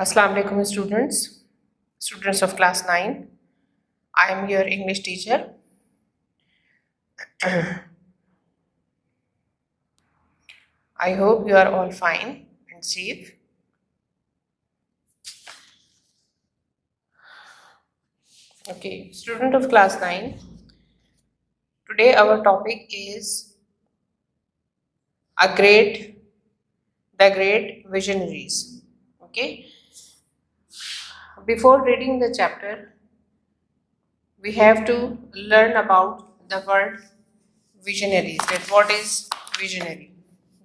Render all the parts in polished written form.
Assalamu alaikum students of class 9. I am your English teacher. I hope you are all fine and safe. Okay, student of class 9. Today our topic is the great visionaries. Okay. Before reading the chapter, we have to learn about the word visionaries. That what is visionary,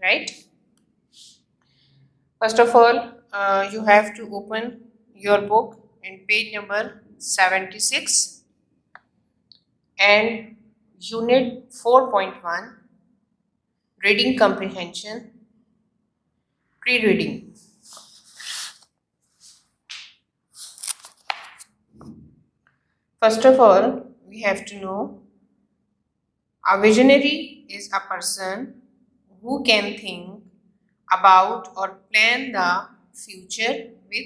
right? First of all, you have to open your book in page number 76 and unit 4.1, reading comprehension, pre-reading. First of all, we have to know a visionary is a person who can think about or plan the future with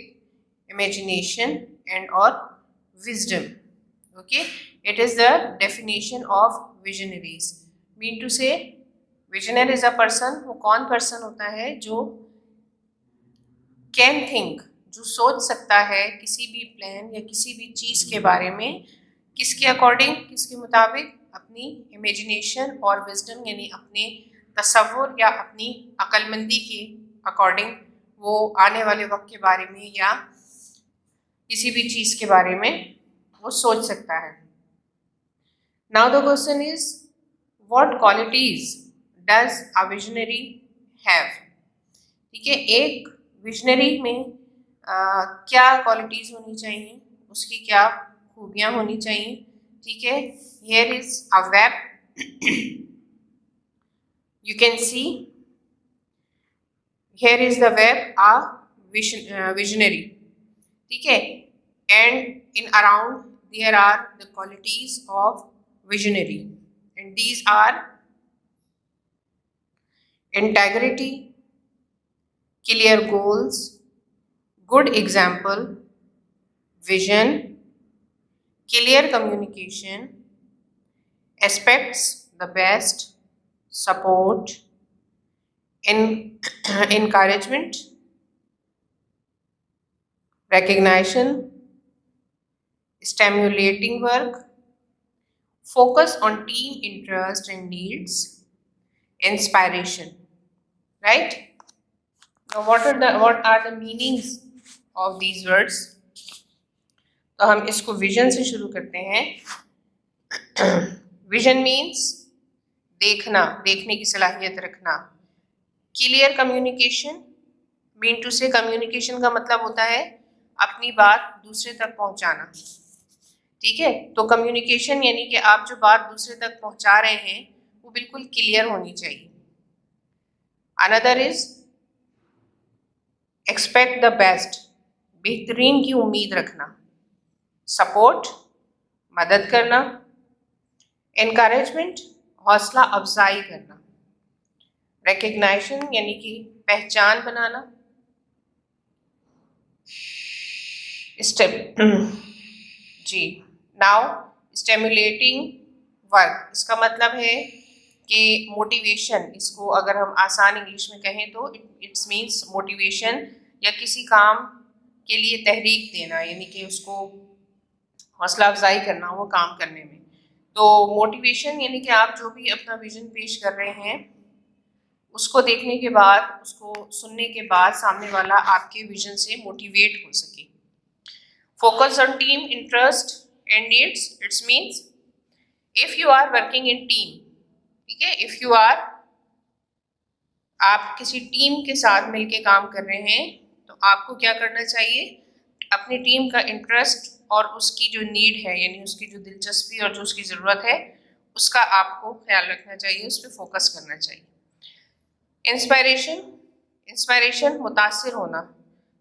imagination and or wisdom. Okay, it is the definition of visionaries. Mean to say, visionary is a person, वो कौन person होता है जो can think, जो सोच सकता है किसी भी प्लान या किसी भी चीज़ के बारे में, किसके अकॉर्डिंग, किसके मुताबिक, अपनी इमेजिनेशन और विजडम यानी अपने तसव्वुर या अपनी अक्लमंदी के अकॉर्डिंग वो आने वाले वक्त के बारे में या किसी भी चीज़ के बारे में वो सोच सकता है. Now the question is what qualities does a visionary have. ठीक है, एक विजनरी में क्या क्वालिटीज होनी चाहिए, उसकी क्या खूबियाँ होनी चाहिए. ठीक है, here is a web, you can see here is the web a visionary. ठीक है, and in around there are the qualities of visionary and these are integrity, clear goals, good example, vision, clear communication, expects the best, support, encouragement, recognition, stimulating work, focus on team interest and needs, inspiration. Right? Now what are the meanings of these words? तो हम इसको vision से शुरू करते हैं. Vision means देखना, देखने की सलाहियत रखना. क्लियर कम्युनिकेशन, मीन टू से कम्युनिकेशन का मतलब होता है अपनी बात दूसरे तक पहुंचाना. ठीक है, तो कम्युनिकेशन यानी कि आप जो बात दूसरे तक पहुंचा रहे हैं वो बिल्कुल क्लियर होनी चाहिए. Another is expect the best, बेहतरीन की उम्मीद रखना. सपोर्ट, मदद करना. एनकरेजमेंट, हौसला अफजाई करना. रिकग्निशन यानी कि पहचान बनाना. स्टेप जी. नाउ स्टिमुलेटिंग वर्क, इसका मतलब है कि मोटिवेशन, इसको अगर हम आसान इंग्लिश में कहें तो इट्स मीन्स मोटिवेशन या किसी काम के लिए तहरीक देना, यानी कि उसको हौसला अफजाई करना वो काम करने में. तो मोटिवेशन यानी कि आप जो भी अपना विजन पेश कर रहे हैं उसको देखने के बाद, उसको सुनने के बाद सामने वाला आपके विजन से मोटिवेट हो सके. Focus on team interest and needs, it's means if you are working in team. ठीक है, इफ यू आर, आप किसी टीम के साथ मिलके काम कर रहे हैं तो आपको क्या करना चाहिए, अपनी टीम का इंटरेस्ट और उसकी जो नीड है यानी उसकी जो दिलचस्पी और जो उसकी ज़रूरत है उसका आपको ख्याल रखना चाहिए, उस पर फोकस करना चाहिए. इंस्पायरेशन, इंस्पायरेशन मुतासिर होना.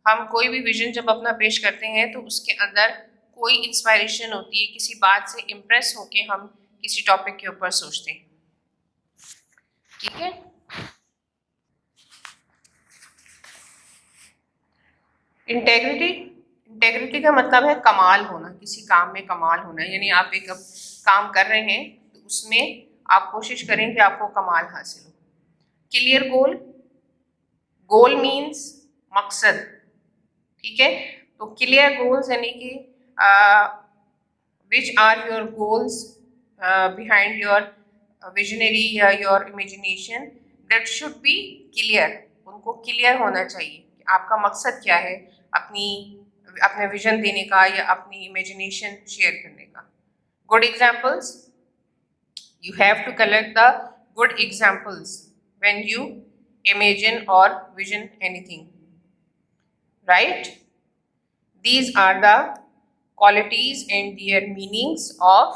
हम कोई भी विजन जब अपना पेश करते हैं तो उसके अंदर कोई इंस्पायरेशन होती है, किसी बात से इम्प्रेस होके हम किसी टॉपिक के ऊपर सोचते हैं. ठीक है, इंटेग्रिटी, इंटेग्रिटी का मतलब है कमाल होना, किसी काम में कमाल होना, यानी आप एक काम कर रहे हैं तो उसमें आप कोशिश करें कि आपको कमाल हासिल हो। क्लियर गोल, गोल मीन्स मकसद, ठीक है। तो क्लियर गोल्स यानी कि which are your goals behind your visionary या your imagination, that should be clear, उनको क्लियर होना चाहिए कि आपका मकसद क्या है अपने विजन देने का या अपनी इमेजिनेशन शेयर करने का। Good examples, you have to collect the good examples when you imagine or vision anything, right? These are the qualities and their meanings of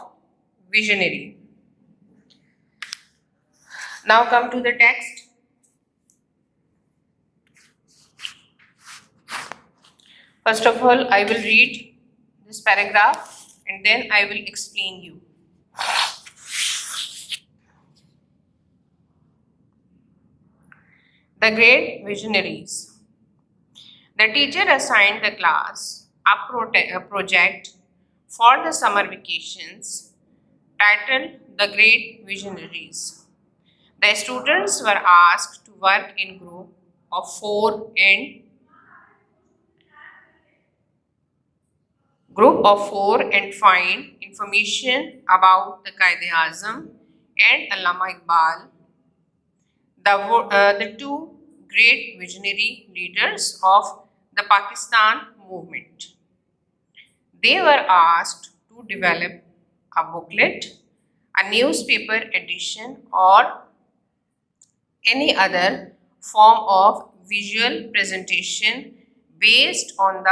visionary. Now come to the text. First of all, I will read this paragraph and then I will explain you. The great visionaries. The teacher assigned the class a project for the summer vacations titled The Great Visionaries. The students were asked to work in group of four and find information about the Quaid-e-Azam and Allama Iqbal, the two great visionary leaders of the Pakistan movement. They were asked to develop a booklet, a newspaper edition, or any other form of visual presentation based on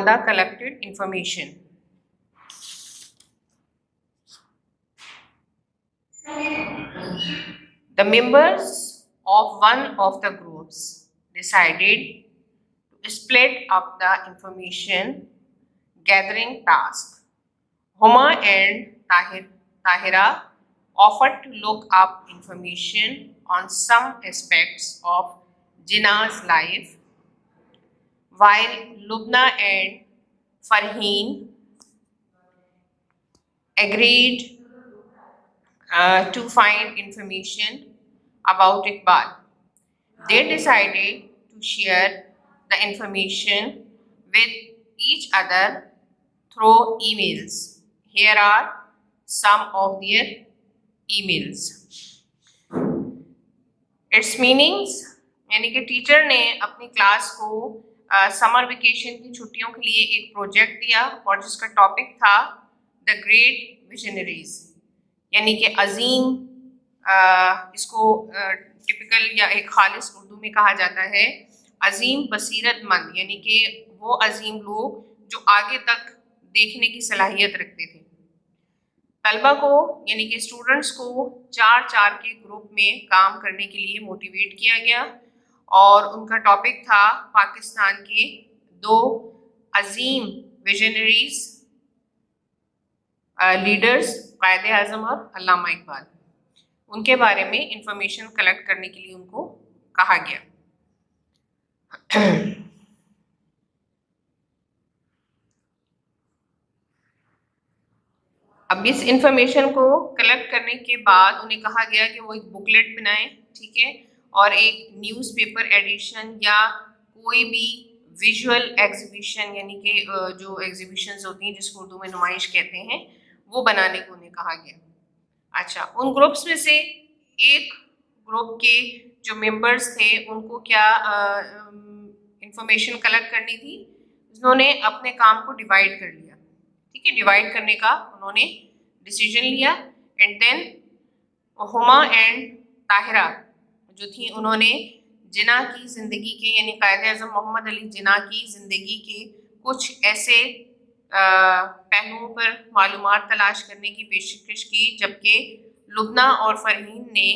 the collected information. The members of one of the groups decided to split up the information gathering task. Huma and Tahira offered to look up information on some aspects of Jinnah's life, while Lubna and Farheen agreed to find information about Iqbal. They decided to share the information with each other through emails. Here are some of their emails. Its meanings, यानी कि teacher ने अपनी class को summer vacation की छुट्टियों के लिए एक प्रोजेक्ट दिया और जिसका टॉपिक था द ग्रेट विजनरीज, यानी कि अजीम, इसको टिपिकल या एक खालिस उर्दू में कहा जाता है अजीम बसीरतमंद, यानी कि वो अजीम लोग जो आगे तक देखने की सलाहियत रखते थे। तलबा को यानी कि स्टूडेंट्स को 4-4 के ग्रुप में काम करने के लिए मोटिवेट किया गया और उनका टॉपिक था पाकिस्तान के 2 अजीम विजनरीज लीडर्स क़ायद-ए-आज़म और अल्लामा इकबाल, उनके बारे में इंफॉर्मेशन कलेक्ट करने के लिए उनको कहा गया। अब इस इंफॉर्मेशन को कलेक्ट करने के बाद उन्हें कहा गया कि वो एक बुकलेट बनाएं, ठीक है, और एक न्यूज़पेपर एडिशन या कोई भी विजुअल एग्जीबिशन, यानी कि जो एग्जीबिशंस होती हैं जिसको उर्दू में नुमाइश कहते हैं, वो बनाने को उन्हें कहा गया। अच्छा, उन ग्रुप्स में से एक ग्रुप के जो मेंबर्स थे उनको क्या इंफॉर्मेशन कलेक्ट करनी थी, उन्होंने अपने काम को डिवाइड कर लिया, ठीक है, डिवाइड करने का उन्होंने डिसीजन लिया। And then Huma and Tahira जो थी, उन्होंने जिन्ना की ज़िंदगी के यानी क़ायद-ए-आज़म मोहम्मद अली जिन्ना की ज़िंदगी के कुछ ऐसे पहलुओं पर मालूमात तलाश करने की पेशकश की, जबकि लुबना और फरहीन ने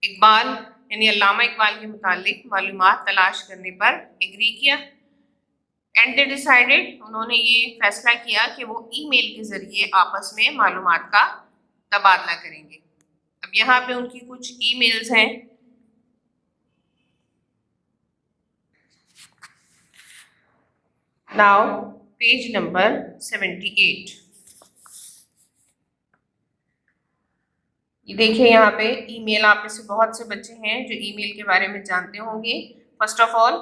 इकबाल यानी अल्लामा इकबाल के मुतालिक मालूमात तलाश करने पर एग्री किया। एंड दे डिसाइडेड, उन्होंने ये फैसला किया कि वो ईमेल के ज़रिए आपस में मालूमात का तबादला करेंगे। अब यहाँ पे उनकी कुछ ईमेल्स हैं। Now page number 78। ये देखिए यहाँ पे ईमेल, आप में से बहुत से बच्चे हैं जो ईमेल के बारे में जानते होंगे। First of all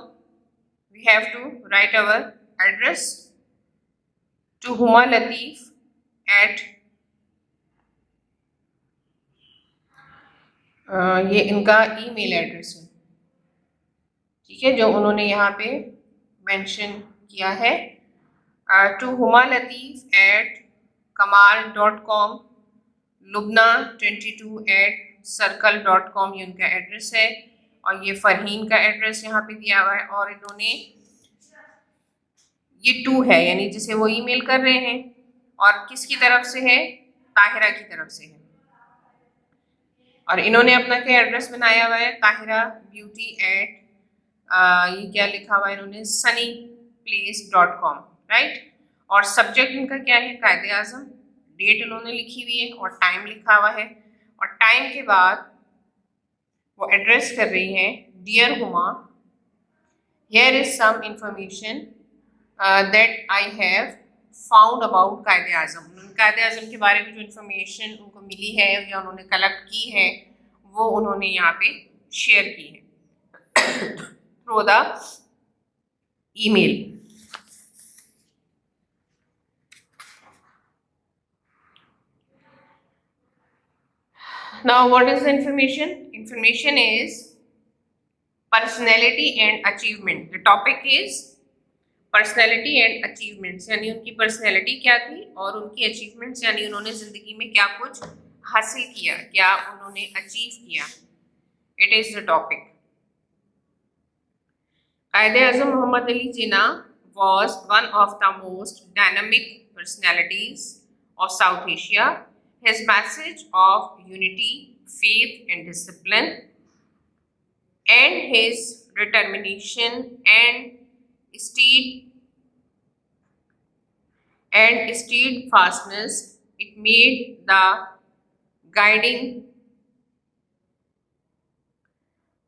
we have to write our address to Huma Latif at, ये इनका ईमेल एड्रेस है, ठीक है, जो उन्होंने यहाँ पे मेंशन किया है। टू हुमा लतीफ़ एट कमाल.com, lubna22@circle.com, ये उनका एड्रेस है। और ये फ़रहीन का एड्रेस यहाँ पे दिया हुआ है। और इन्होंने ये टू है यानी जिसे वो ईमेल कर रहे हैं, और किसकी तरफ से है? ताहिरा की तरफ से है। और इन्होंने अपना क्या एड्रेस बनाया हुआ है? ताहिरा ब्यूटी एट, ये क्या लिखा हुआ है इन्होंने? sunnyplace.com, right. और सब्जेक्ट इनका क्या है? कायदे आज़म। डेट इन्होंने लिखी हुई है और टाइम लिखा हुआ है। और टाइम के बाद वो एड्रेस कर रही हैं, dear Huma, here is some information that I have found about Quaid-e Azam. कायदे आज़म के बारे में जो इन्फॉर्मेशन उनको मिली है या उन्होंने कलेक्ट की है वो उन्होंने यहाँ पे शेयर की है through the email. Now what is the information? Information is personality and achievement. The topic is personality and achievements, यानी उनकी पर्सनैलिटी क्या थी और उनकी अचीवमेंट्स, यानी उन्होंने ज़िंदगी में क्या कुछ हासिल किया, क्या उन्होंने अचीव किया। It is the topic. कायदे आज़म Mohammad Ali Jinnah was one of the most dynamic personalities of South Asia. His message of unity, faith and discipline, and his determination and steadfastness, it made the guiding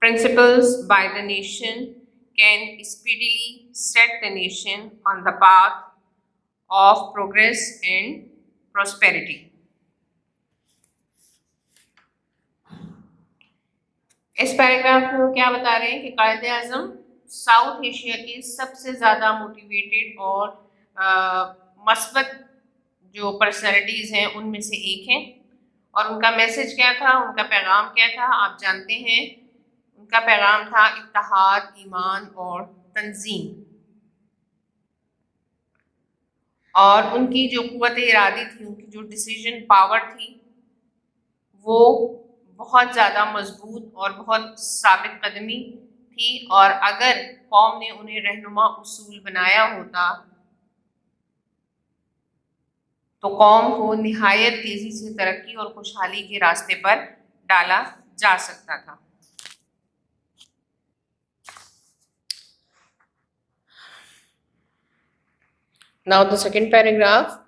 principles by the nation, can speedily set the nation on the path of progress and prosperity. इस paragraph में वो क्या बता रहे हैं कि कायदे आज़म south Asia के सबसे ज़्यादा मोटिवेटेड और मस्बत जो पर्सनैलिटीज़ हैं उनमें से एक हैं। और उनका मैसेज क्या था, उनका पैगाम क्या था? आप जानते हैं, उनका पैगाम था इत्तेहाद, ईमान और तंजीम। और उनकी जो क़ुव्वत इरादी थी, उनकी जो डिसीजन पावर थी, वो बहुत ज़्यादा मजबूत और बहुत साबित कदमी थी। और अगर कौम ने उन्हें रहनुमा उसूल बनाया होता तो कौम को निहायत तेज़ी से तरक्की और खुशहाली के रास्ते पर डाला जा सकता था। Now the second paragraph.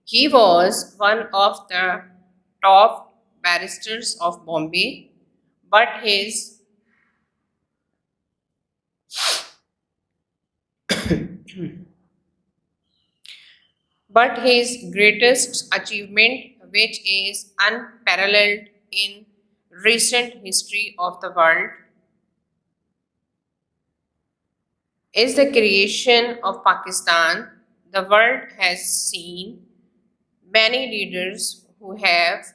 He was one of the top barristers of Bombay, but his greatest achievement, which is unparalleled in recent history of the world, is the creation of Pakistan. The world has seen many leaders who have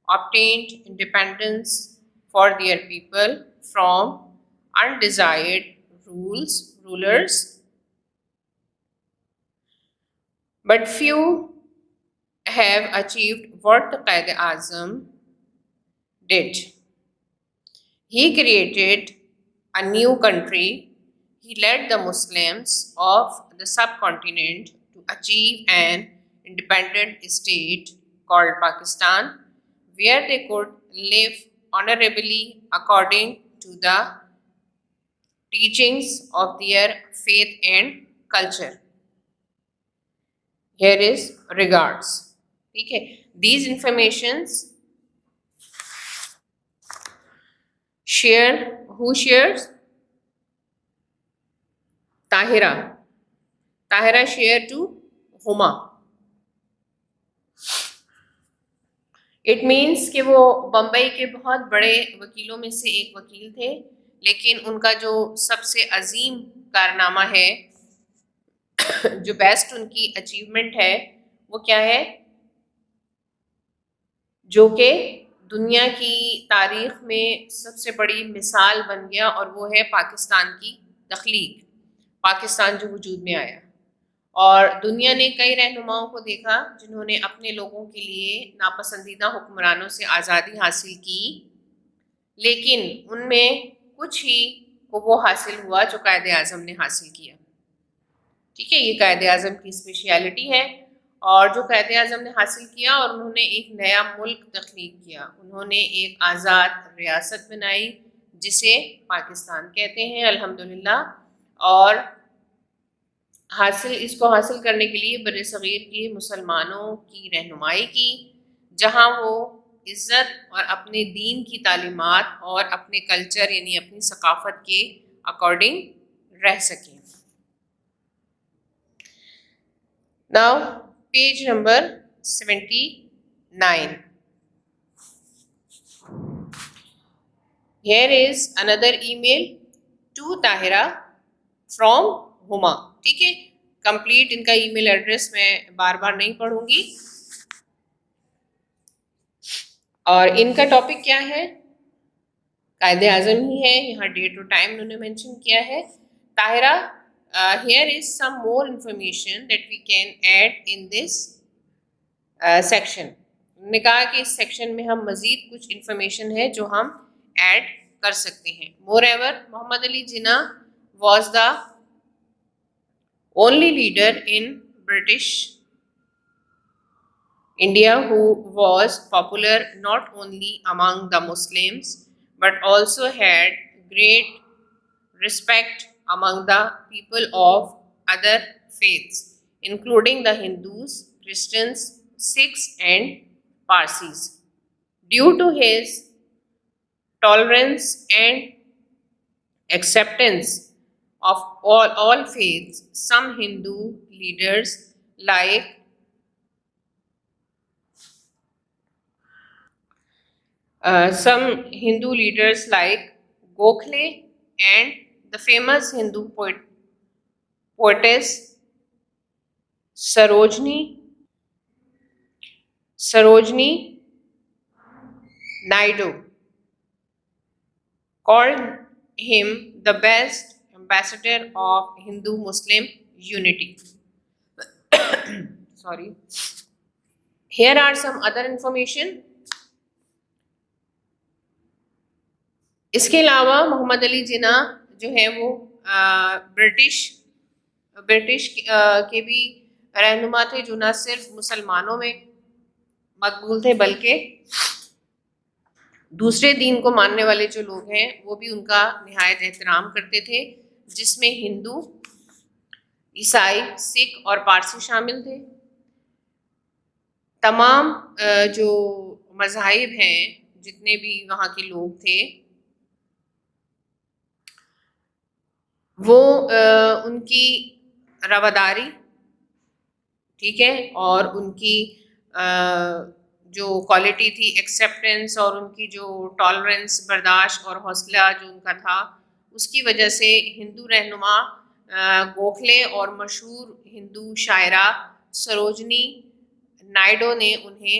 obtained independence for their people from undesired rulers, but few have achieved what Qaid Azam did. He created a new country. He led the Muslims of the subcontinent to achieve an independent state called Pakistan, where they could live honorably according to the teachings of their faith and culture. Here is regards. ठीक है, these informations share, who shares? Tahira, Tahira share to Huma. It means कि वो बम्बई के बहुत बड़े वकीलों में से एक वकील थे, लेकिन उनका जो सबसे अजीम कारनामा है, जो बेस्ट उनकी अचीवमेंट है, वो क्या है? जो कि दुनिया की तारीख में सबसे बड़ी मिसाल बन गया, और वो है पाकिस्तान की तख्लीक, पाकिस्तान जो वजूद में आया। और दुनिया ने कई रहनुमाओं को देखा जिन्होंने अपने लोगों के लिए नापसंदीदा हुक्मरानों से आज़ादी हासिल की, लेकिन उनमें कुछ ही को वो हासिल हुआ जो कायदे आज़म ने हासिल किया। ठीक है, ये कायदे आज़म की स्पेशलिटी है, और जो कायदे आज़म ने हासिल किया, और उन्होंने एक नया मुल्क तख्लीक किया, उन्होंने एक आज़ाद रियासत बनाई जिसे पाकिस्तान कहते हैं, अल्हम्दुलिल्लाह। और इसको हासिल करने के लिए बरे सग़ीर के मुसलमानों की रहनुमाई की, जहाँ वो इज़्ज़त और अपने दीन की तालीमात और अपने कल्चर यानी अपनी सकाफ़त के अकॉर्डिंग रह सकें। Now page number 79. Here is another email to Tahira from Huma. ठीक है, कंप्लीट इनका ईमेल एड्रेस मैं बार बार नहीं पढ़ूंगी। और इनका टॉपिक क्या है? कायदे आज़म ही है, यहाँ डेट और टाइम उन्होंने मेंशन किया है। Tahira, here is some more information that we can add in this section. उन्होंने कहा कि इस सेक्शन में हम मज़ीद कुछ इंफॉर्मेशन है जो हम ऐड कर सकते हैं। Moreover, Mohammad Ali Jinnah was the only leader in British India who was popular not only among the Muslims but also had great respect among the people of other faiths, including the Hindus, Christians, Sikhs and Parsis. Due to his tolerance and acceptance of all faiths, some Hindu leaders like Gokhale and the famous Hindu poetess Sarojini Naidu called him the best ambassador of Hindu-Muslim unity. Sorry. Here are some other information. इसके अलावा मोहम्मद अली जिन्ना जो है वो British के भी रहनुमा थे, जो न सिर्फ मुसलमानों में मकबूल थे बल्कि दूसरे दीन को मानने वाले जो लोग हैं वो भी उनका निहायत एहतराम करते थे, जिसमें हिंदू, ईसाई, सिख और पारसी शामिल थे। तमाम जो मज़ाहिब हैं, जितने भी वहाँ के लोग थे, वो उनकी रवादारी, ठीक है, और उनकी जो क्वालिटी थी एक्सेप्टेंस, और उनकी जो टॉलरेंस, बर्दाश्त और हौसला जो उनका था, उसकी वजह से हिंदू रहनुमा गोखले और मशहूर हिंदू शायरा सरोजनी नायडू ने उन्हें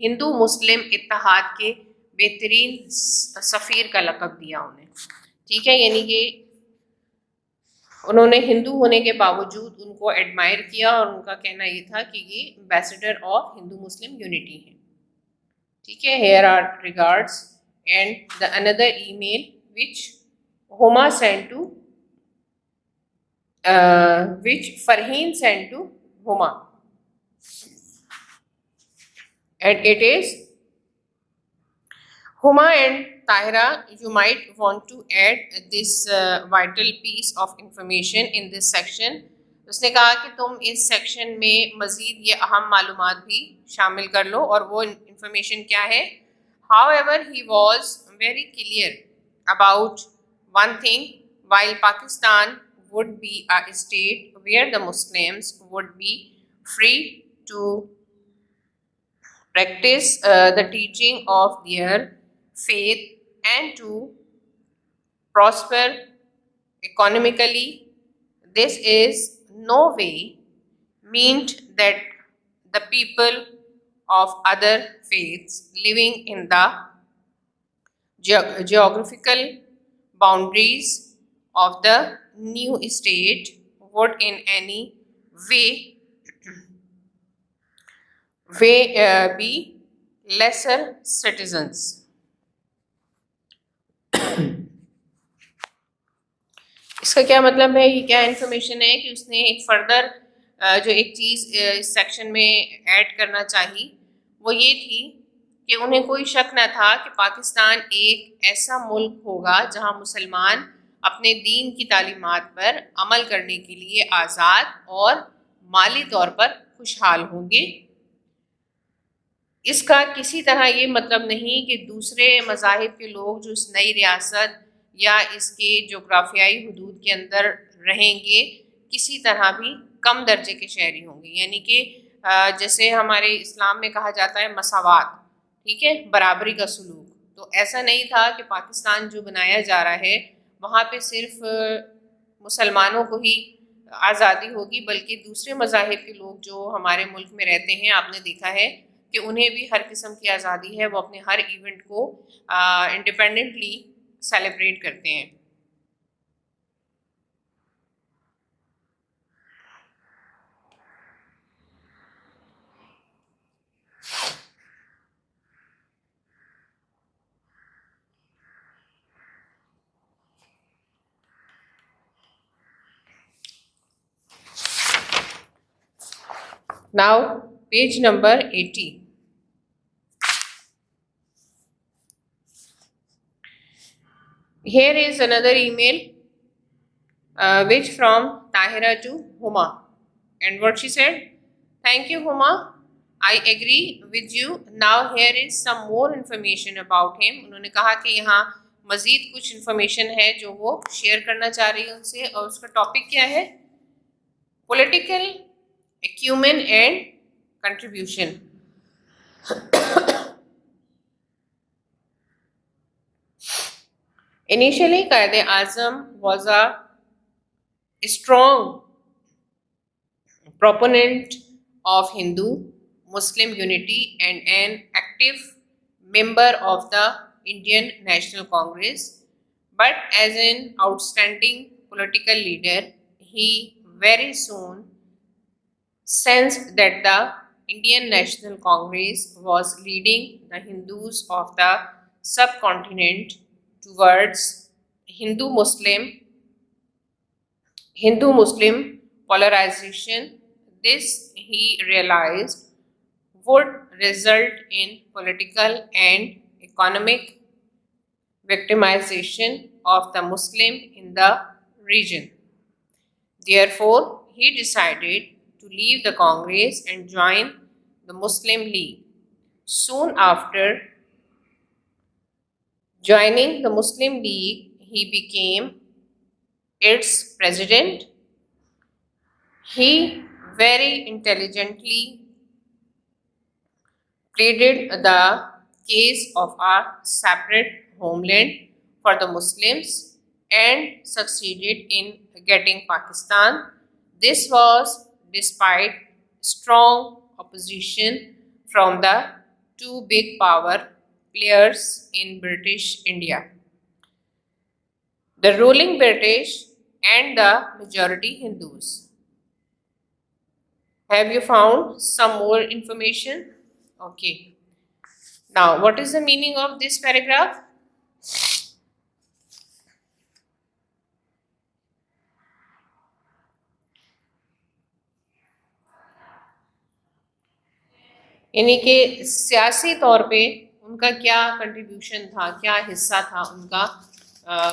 हिंदू मुस्लिम इत्तेहाद के बेहतरीन सफ़ीर का लक़ब दिया उन्हें। ठीक है, यानी कि उन्होंने हिंदू होने के बावजूद उनको एडमायर किया, और उनका कहना ये था कि ये ambassador of Hindu Muslim unity है। ठीक है, here are regards and the another email which Huma send to which Farheen sent to Huma, and it is Huma and Tahira, you might want to add this vital piece of information in this section. उसने कहा कि तुम इस section में मज़ीद ये अहम मालूमात भी शामिल कर लो, और वो इंफॉर्मेशन क्या है? However, he was very clear about one thing: while Pakistan would be a state where the Muslims would be free to practice the teaching of their faith and to prosper economically, this is no way meant that the people of other faiths living in the geographical boundaries of the new state would in any way be lesser citizens. इसका क्या मतलब है, ये क्या information है कि उसने एक फर्दर जो एक चीज़ इस सेक्शन में ऐड करना चाहिए वो ये थी कि उन्हें कोई शक न था कि पाकिस्तान एक ऐसा मुल्क होगा जहां मुसलमान अपने दीन की तालीमात पर अमल करने के लिए आज़ाद और माली तौर पर खुशहाल होंगे। इसका किसी तरह ये मतलब नहीं कि दूसरे मज़ाहिब के लोग जो इस नई रियासत या इसके जोग्राफियाई हदूद के अंदर रहेंगे किसी तरह भी कम दर्जे के शहरी होंगे, यानी कि जैसे हमारे इस्लाम में कहा जाता है मसावात, ठीक है, बराबरी का सलूक। तो ऐसा नहीं था कि पाकिस्तान जो बनाया जा रहा है वहाँ पे सिर्फ मुसलमानों को ही आज़ादी होगी, बल्कि दूसरे मज़ाहिब के लोग जो हमारे मुल्क में रहते हैं आपने देखा है कि उन्हें भी हर किस्म की आज़ादी है, वो अपने हर इवेंट को इंडिपेंडेंटली सेलिब्रेट करते हैं। Now, page number 80. Here is another email which from Tahira to Huma, and what she said: thank you Huma, I agree with you. Now here is some more information about him. उन्होंने कहा कि यहाँ मज़ीद कुछ information है जो वो share करना चाह रही है उनसे, और उसका टॉपिक क्या है? Political acumen and contribution. Initially, Quaid-e-Azam was a strong proponent of Hindu-Muslim unity and an active member of the Indian National Congress. But as an outstanding political leader, he very soon sensed that the Indian National Congress was leading the Hindus of the subcontinent towards Hindu-Muslim polarization. This, he realized, would result in political and economic victimization of the Muslim in the region. Therefore, he decided to leave the Congress and join the Muslim League. Soon after joining the Muslim League, he became its president. He very intelligently pleaded the case of a separate homeland for the Muslims and succeeded in getting Pakistan. This was despite strong opposition from the two big power players in British India, the ruling British and the majority Hindus. Have you found some more information? Okay. Now, what is the meaning of this paragraph? यानी कि सियासी तौर पे उनका क्या contribution था, क्या हिस्सा था उनका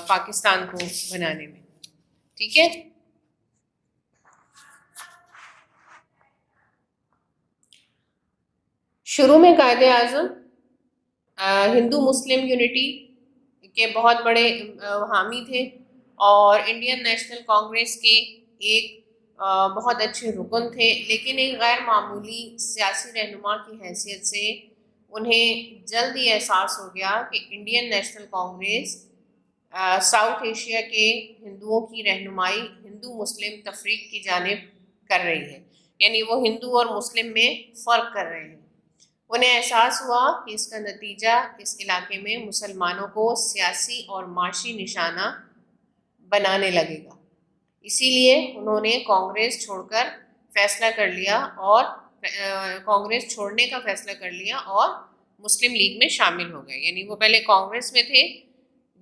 पाकिस्तान को बनाने में, ठीक है। शुरू में कायदे आज़म हिंदू मुस्लिम यूनिटी के बहुत बड़े हामी थे और इंडियन नेशनल कांग्रेस के एक बहुत अच्छे रुकन थे, लेकिन एक गैर मामूली सियासी रहनुमा की हैसियत से उन्हें जल्द ही एहसास हो गया कि Indian national Congress south Asia के हिंदुओं की रहनुमाई हिंदू मुस्लिम तफरीक की जानिब कर रही है, यानी वो हिंदू और मुस्लिम में फ़र्क कर रहे हैं। उन्हें एहसास हुआ कि इसका नतीजा इस इलाके में मुसलमानों को सियासी और माशी निशाना बनाने लगेगा। इसीलिए उन्होंने कांग्रेस छोड़कर फैसला कर लिया और कांग्रेस छोड़ने का फैसला कर लिया और मुस्लिम लीग में शामिल हो गए। यानी वो पहले कांग्रेस में थे,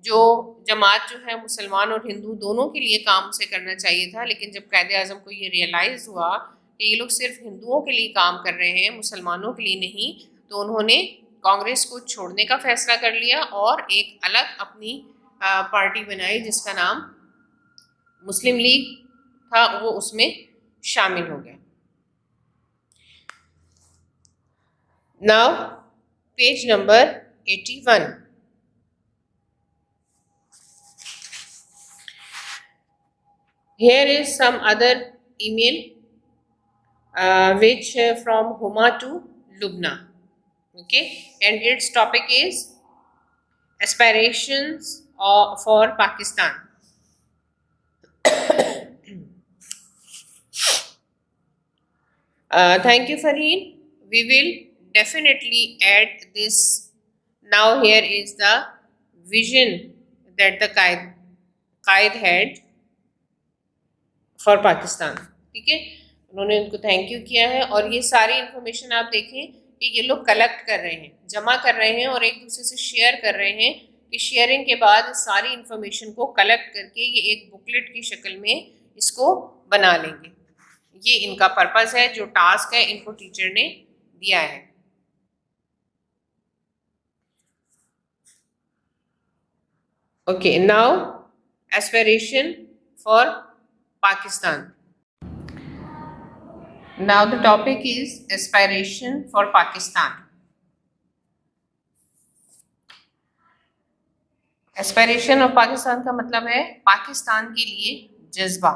जो जमात जो है मुसलमान और हिंदू दोनों के लिए काम से करना चाहिए था, लेकिन जब कायदे आज़म को ये रियलाइज़ हुआ कि ये लोग सिर्फ हिंदुओं के लिए काम कर रहे हैं, मुसलमानों के लिए नहीं, तो उन्होंने कांग्रेस को छोड़ने का फैसला कर लिया और एक अलग अपनी पार्टी बनाई जिसका नाम मुस्लिम लीग था, वो उसमें शामिल हो गया। Now page number 81। Here is some other email which from Huma to Lubna, okay, and its topic is aspirations for Pakistan. Thank you, Fareen. We will definitely add this. Now here is the vision that the Qaid had for Pakistan. ठीक है, उन्होंने उनको thank you किया है और ये सारी information आप देखें कि ये लोग कलेक्ट कर रहे हैं, जमा कर रहे हैं और एक दूसरे से शेयर कर रहे हैं कि शेयरिंग के बाद सारी इंफॉर्मेशन को कलेक्ट करके ये एक बुकलेट की शक्ल में इसको बना लेंगे। ये इनका पर्पस है, जो टास्क है इनको टीचर ने दिया है। Okay, now aspiration for Pakistan. Now the topic is aspiration for Pakistan. Aspiration of Pakistan का मतलब है पाकिस्तान के लिए जज्बा।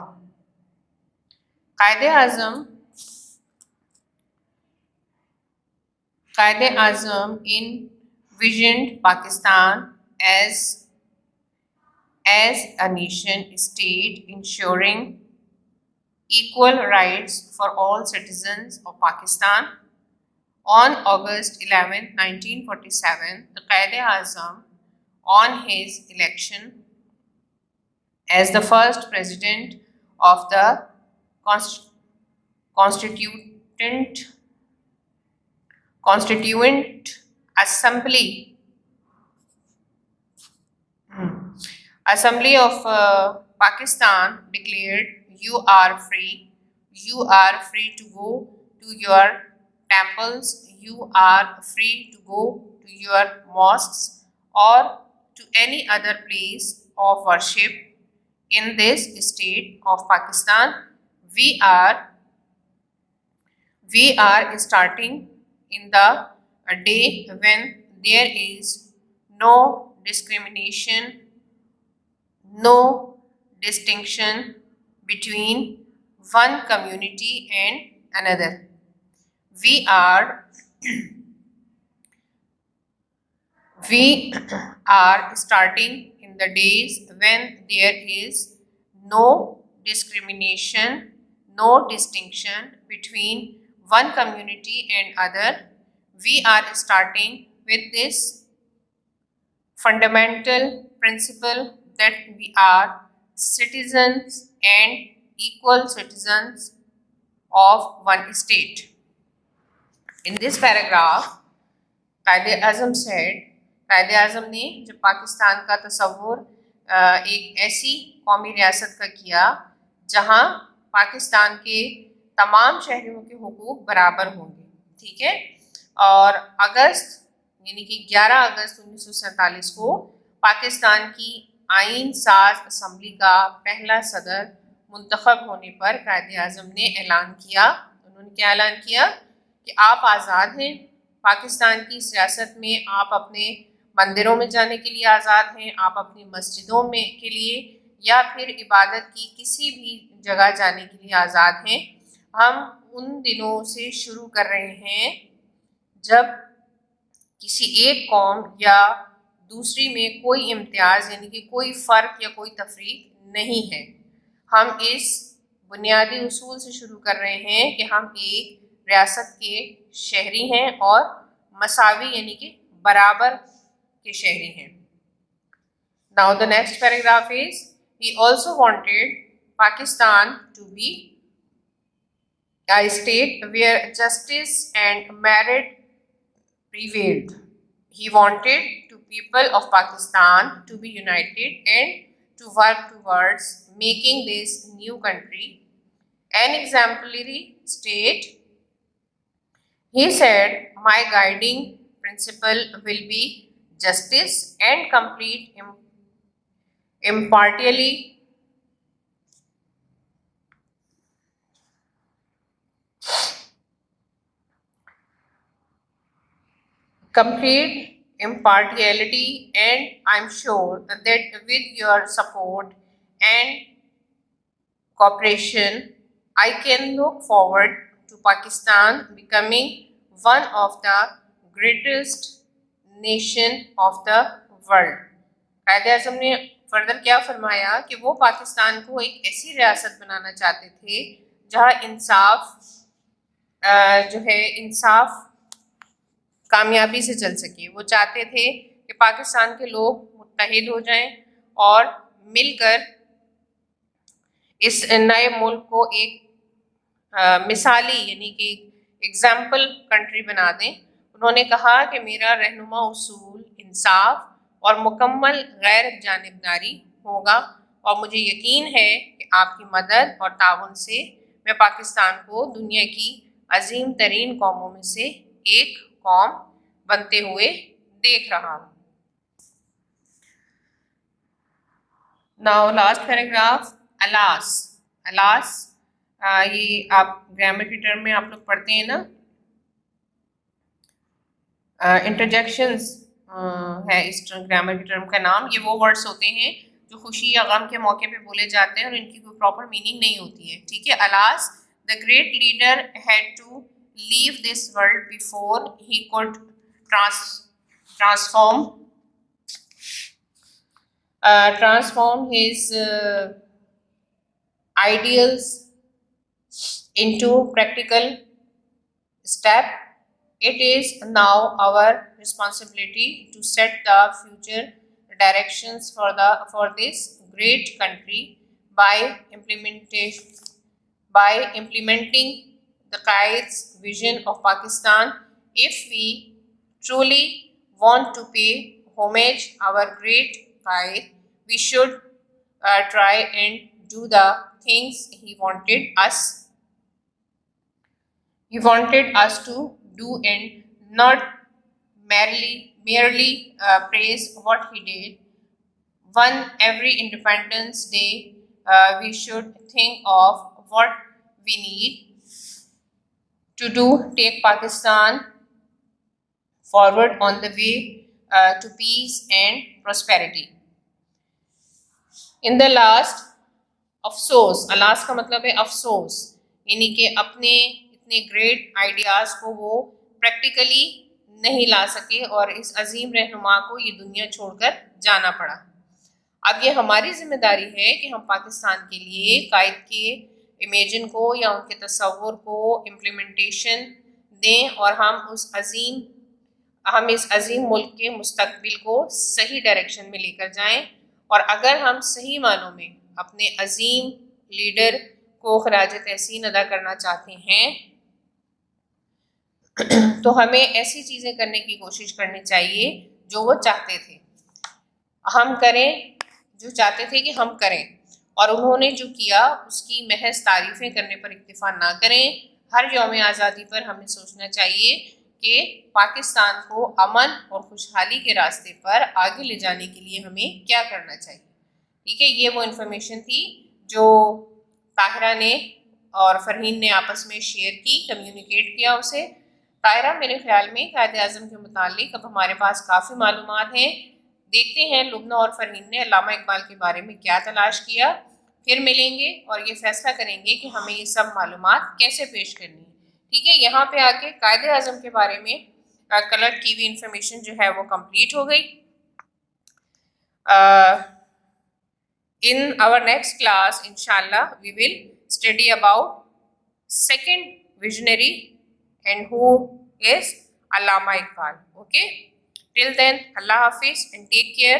कायदे आज़म envisioned Pakistan as a nation state ensuring equal rights for all citizens of Pakistan. On August 11, 1947, the Quaid-e-Azam, on his election as the first president of the Constituent Assembly of Pakistan declared, you are free to go to your temples, you are free to go to your mosques or to any other place of worship in this state of Pakistan. We are starting in the day when there is no discrimination, no distinction between one community and another. We are starting in the days when there is no discrimination, no distinction between one community and other. We are starting with this fundamental principle that we are citizens and equal citizens of one state. In this paragraph, Quaid-e-Azam said, Quaid-e-Azam ने जब पाकिस्तान का तस्वुर एक ऐसी कौमी रियासत का किया जहाँ पाकिस्तान के तमाम शहरियों के हुकूक बराबर होंगे, ठीक है, और अगस्त यानी कि 11 अगस्त 1947 को पाकिस्तान की आइन साज असम्बली का पहला सदर मुंतखब होने पर Quaid-e-Azam ने ऐलान किया, उन्होंने क्या ऐलान किया कि आप आज़ाद हैं, पाकिस्तान की सियासत में आप अपने मंदिरों में जाने के लिए आज़ाद हैं, आप अपनी मस्जिदों में के लिए या फिर इबादत की किसी भी जगह जाने के लिए आज़ाद हैं। हम उन दिनों से शुरू कर रहे हैं जब किसी एक कौम या दूसरी में कोई इम्तियाज़ यानी कि कोई फ़र्क या कोई तफरीक नहीं है। हम इस बुनियादी उसूल से शुरू कर रहे हैं कि हम एक रियासत के शहरी हैं और मसावी यानी कि बराबर के शहरी हैं। Now the next paragraph is, he also wanted Pakistan to be a state where justice and merit prevailed. He wanted to people of Pakistan to be united and to work towards making this new country an exemplary state. He said, my guiding principle will be justice and complete impartiality. And I'm sure that with your support and cooperation, I can look forward to Pakistan becoming one of the greatest nation of the world. Quaid-e-Azam ने further क्या फरमाया कि वो पाकिस्तान को एक ऐसी रियासत बनाना चाहते थे जहाँ इंसाफ कामयाबी से चल सके। वो चाहते थे कि पाकिस्तान के लोग मुत्तहिद हो जाएं और मिलकर इस नए मुल्क को एक मिसाली यानी कि एग्जाम्पल कंट्री बना दें। उन्होंने कहा कि मेरा रहनुमा उसूल इंसाफ और मुकम्मल गैर जानिबदारी होगा और मुझे यकीन है कि आपकी मदद और ताउन से मैं पाकिस्तान को दुनिया की अजीम तरीन कौमों में से एक कौम बनते हुए देख रहा हूँ। नाउ लास्ट पैराग्राफ, अलास ये आप ग्रामर की टर्म में आप लोग पढ़ते हैं ना, इंटरजेक्शंस है इस ग्रामर की टर्म का नाम। ये वो वर्ड्स होते हैं जो खुशी या गम के मौके पे बोले जाते हैं और इनकी कोई प्रॉपर मीनिंग नहीं होती है। ठीक है, alas the great leader had to leave this world before he could transform his ideals into practical step. It is now our responsibility to set the future directions for this great country by implementing the Qaid's vision of Pakistan. If we truly want to pay homage our great Qaid, we should try and do the things he wanted us to do and not merely praise what he did. Every Independence Day, we should think of what we need to do, take Pakistan forward on the way to peace and prosperity. In the last, अफसोस, alas का मतलब है अफसोस, यानी कि अपने इतने great ideas को वो प्रैक्टिकली नहीं ला सके और इस अजीम रहनुमा को ये दुनिया छोड़कर जाना पड़ा। अब ये हमारी जिम्मेदारी है कि हम पाकिस्तान के लिए कायद के इमेजिन को या उनके तस्वुर को इम्प्लीमेंटेशन दें और हम इस अजीम मुल्क के मुस्तकबिल को सही डायरेक्शन में लेकर जाएं। और अगर हम सही मानों में अपने अजीम लीडर को खराज तहसीन अदा करना चाहते हैं तो हमें ऐसी चीज़ें करने की कोशिश करनी चाहिए जो वो चाहते थे हम करें, जो चाहते थे कि हम करें, और उन्होंने जो किया उसकी महज तारीफ़ें करने पर इक्तिफा ना करें। हर यौम आज़ादी पर हमें सोचना चाहिए कि पाकिस्तान को अमन और खुशहाली के रास्ते पर आगे ले जाने के लिए हमें क्या करना चाहिए। ठीक है, ये वो इन्फॉर्मेशन थी जो ताहिरा ने और फरहीन ने आपस में शेयर की, कम्युनिकेट किया उसे, तायरा, मेरे ख्याल में कायदे आज़म के मुतालिक अब हमारे पास काफ़ी मालूमात हैं। देखते हैं लुब्ना और फरहीन ने अल्लामा इकबाल के बारे में क्या तलाश किया। फिर मिलेंगे और ये फैसला करेंगे कि हमें ये सब मालूमात कैसे पेश करनी है। ठीक है, यहाँ पे आके कायदे आज़म के बारे में कलर की हुई इंफॉर्मेशन जो है वो कंप्लीट हो गई। In our next class, inshallah, we will study about second visionary and who is Allama Iqbal. Okay. Till then, Allah Hafiz and take care.